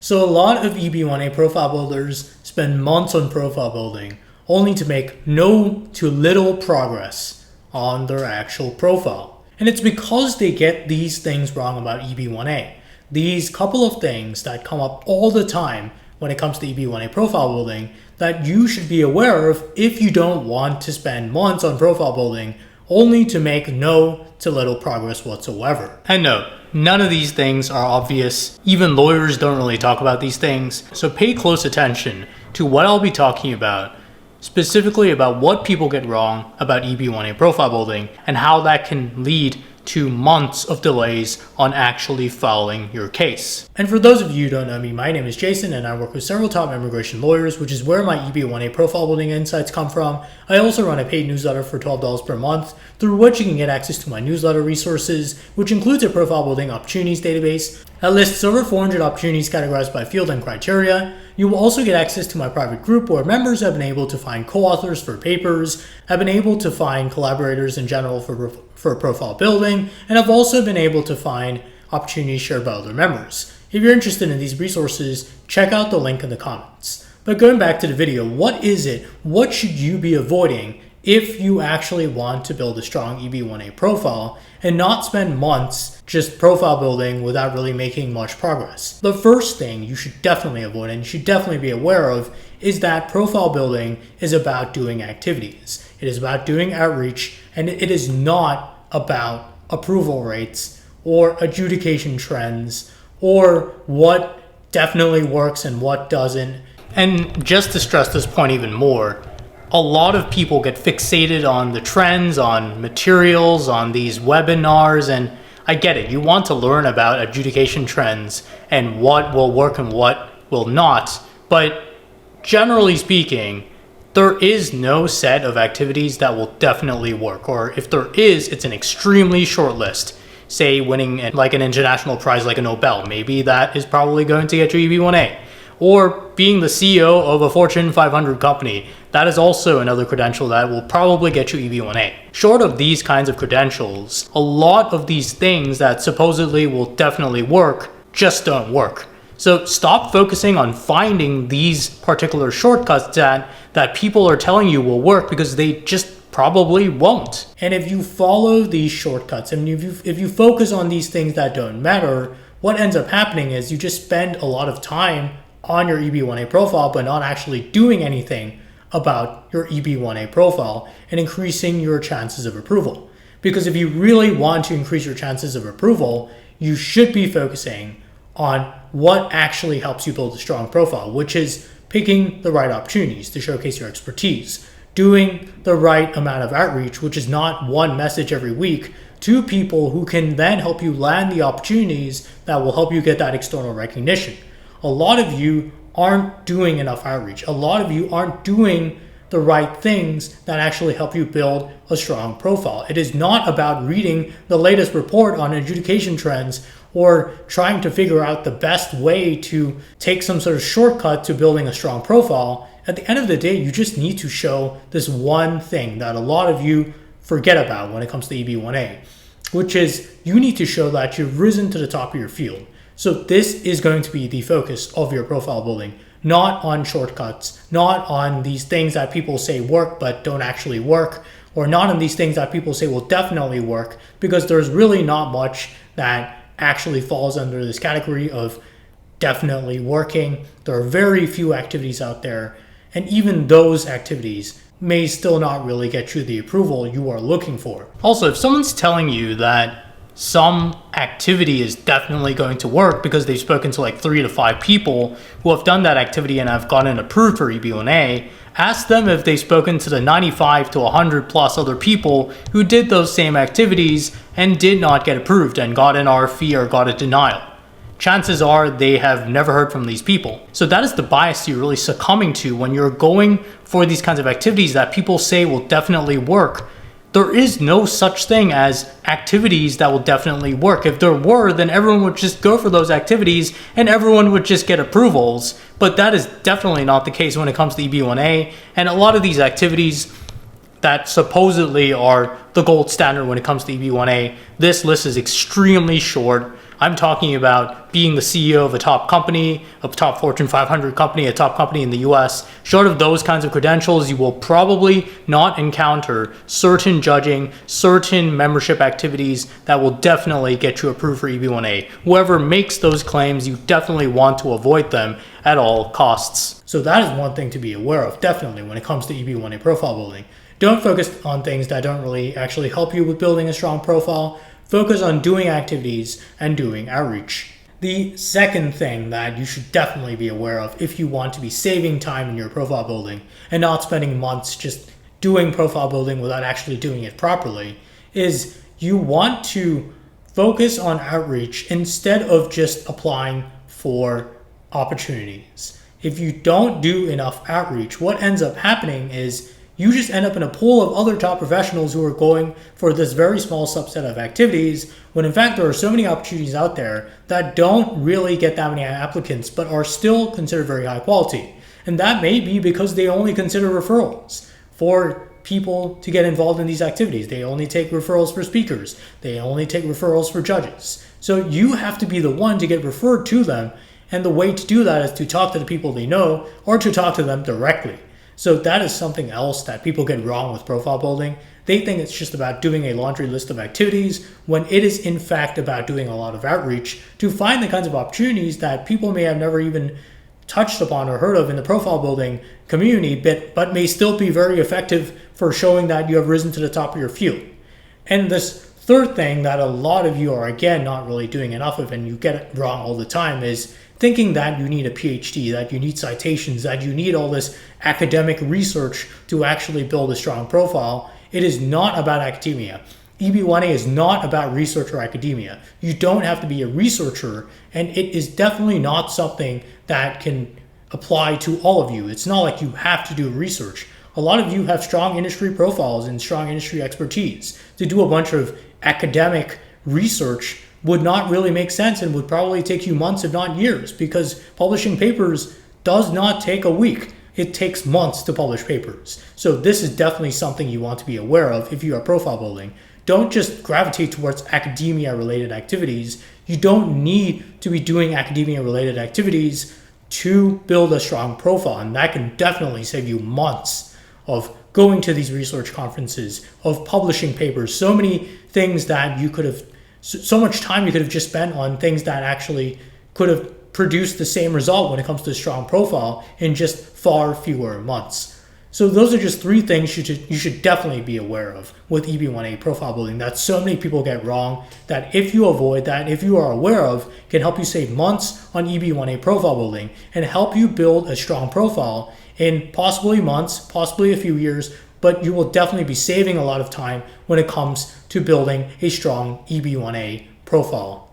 So a lot of EB1A profile builders spend months on profile building only to make no to little progress on their actual profile. And it's because they get these things wrong about EB1A. These couple of things that come up all the time when it comes to EB1A profile building that you should be aware of if you don't want to spend months on profile building only to make no to little progress whatsoever. And no, none of these things are obvious. Even lawyers don't really talk about these things. So pay close attention to what I'll be talking about, specifically about what people get wrong about EB1A profile building and how that can lead to months of delays on actually filing your case. And for those of you who don't know me, my name is Jason and I work with several top immigration lawyers, which is where my EB1A profile building insights come from. I also run a paid newsletter for $12 per month, through which you can get access to my newsletter resources, which includes a profile building opportunities database that lists over 400 opportunities categorized by field and criteria. You will also get access to my private group where members have been able to find co-authors for papers, have been able to find collaborators in general for profile building, and have also been able to find opportunities shared by other members. If you're interested in these resources, check out the link in the comments. But going back to the video, what is it? What should you be avoiding if you actually want to build a strong EB1A profile and not spend months just profile building without really making much progress? The first thing you should definitely avoid and you should definitely be aware of is that profile building is about doing activities. It is about doing outreach, and it is not about approval rates or adjudication trends or what definitely works and what doesn't. And just to stress this point even more, a lot of people get fixated on the trends, on materials, on these webinars, and I get it. You want to learn about adjudication trends and what will work and what will not, but generally speaking, there is no set of activities that will definitely work, or if there is, it's an extremely short list. Say winning like an international prize like a Nobel, maybe that is probably going to get you EB1A. Or being the CEO of a Fortune 500 company, that is also another credential that will probably get you EB1A. Short of these kinds of credentials, a lot of these things that supposedly will definitely work just don't work. So stop focusing on finding these particular shortcuts that people are telling you will work, because they just probably won't. And if you follow these shortcuts, and if you focus on these things that don't matter, what ends up happening is you just spend a lot of time on your EB1A profile, but not actually doing anything about your EB1A profile and increasing your chances of approval. Because if you really want to increase your chances of approval, you should be focusing on what actually helps you build a strong profile, which is picking the right opportunities to showcase your expertise, doing the right amount of outreach, which is not one message every week, to people who can then help you land the opportunities that will help you get that external recognition. A lot of you aren't doing enough outreach. A lot of you aren't doing the right things that actually help you build a strong profile. It is not about reading the latest report on adjudication trends or trying to figure out the best way to take some sort of shortcut to building a strong profile. At the end of the day, you just need to show this one thing that a lot of you forget about when it comes to EB1A, which is you need to show that you've risen to the top of your field. So this is going to be the focus of your profile building, not on shortcuts, not on these things that people say work but don't actually work, or not on these things that people say will definitely work, because there's really not much that actually falls under this category of definitely working. There are very few activities out there, and even those activities may still not really get you the approval you are looking for. Also, if someone's telling you that some activity is definitely going to work because they've spoken to like 3 to 5 people who have done that activity and have gotten approved for EB1A, ask them if they've spoken to the 95 to 100 plus other people who did those same activities and did not get approved and got an RFE or got a denial. Chances are they have never heard from these people. So that is the bias you're really succumbing to when you're going for these kinds of activities that people say will definitely work. There is no such thing as activities that will definitely work. If there were, then everyone would just go for those activities and everyone would just get approvals. But that is definitely not the case when it comes to EB1A. And a lot of these activities that supposedly are the gold standard when it comes to EB1A, this list is extremely short. I'm talking about being the CEO of a top company, a top Fortune 500 company, a top company in the US. Short of those kinds of credentials, you will probably not encounter certain judging, certain membership activities that will definitely get you approved for EB1A. Whoever makes those claims, you definitely want to avoid them at all costs. So that is one thing to be aware of, definitely, when it comes to EB1A profile building. Don't focus on things that don't really actually help you with building a strong profile. Focus on doing activities and doing outreach. The second thing that you should definitely be aware of if you want to be saving time in your profile building and not spending months just doing profile building without actually doing it properly is you want to focus on outreach instead of just applying for opportunities. If you don't do enough outreach, what ends up happening is you just end up in a pool of other top professionals who are going for this very small subset of activities, when in fact there are so many opportunities out there that don't really get that many applicants but are still considered very high quality. And that may be because they only consider referrals for people to get involved in these activities. They only take referrals for speakers. They only take referrals for judges. So you have to be the one to get referred to them, and the way to do that is to talk to the people they know or to talk to them directly. So that is something else that people get wrong with profile building. They think it's just about doing a laundry list of activities when it is in fact about doing a lot of outreach to find the kinds of opportunities that people may have never even touched upon or heard of in the profile building community, but may still be very effective for showing that you have risen to the top of your field. And this third thing that a lot of you are, again, not really doing enough of, and you get it wrong all the time, is thinking that you need a PhD, that you need citations, that you need all this academic research to actually build a strong profile. It is not about academia. EB1A is not about research or academia. You don't have to be a researcher, and it is definitely not something that can apply to all of you. It's not like you have to do research. A lot of you have strong industry profiles and strong industry expertise. To do a bunch of academic research would not really make sense and would probably take you months, if not years, because publishing papers does not take a week. It takes months to publish papers. So this is definitely something you want to be aware of if you are profile building. Don't just gravitate towards academia-related activities. You don't need to be doing academia-related activities to build a strong profile, and that can definitely save you months of going to these research conferences, of publishing papers, so many things that you could have, so much time you could have just spent on things that actually could have produced the same result when it comes to a strong profile in just far fewer months. So those are just three things you should definitely be aware of with EB1A profile building that so many people get wrong, that if you avoid that, if you are aware of, can help you save months on EB1A profile building and help you build a strong profile in possibly months, possibly a few years, but you will definitely be saving a lot of time when it comes to building a strong EB1A profile.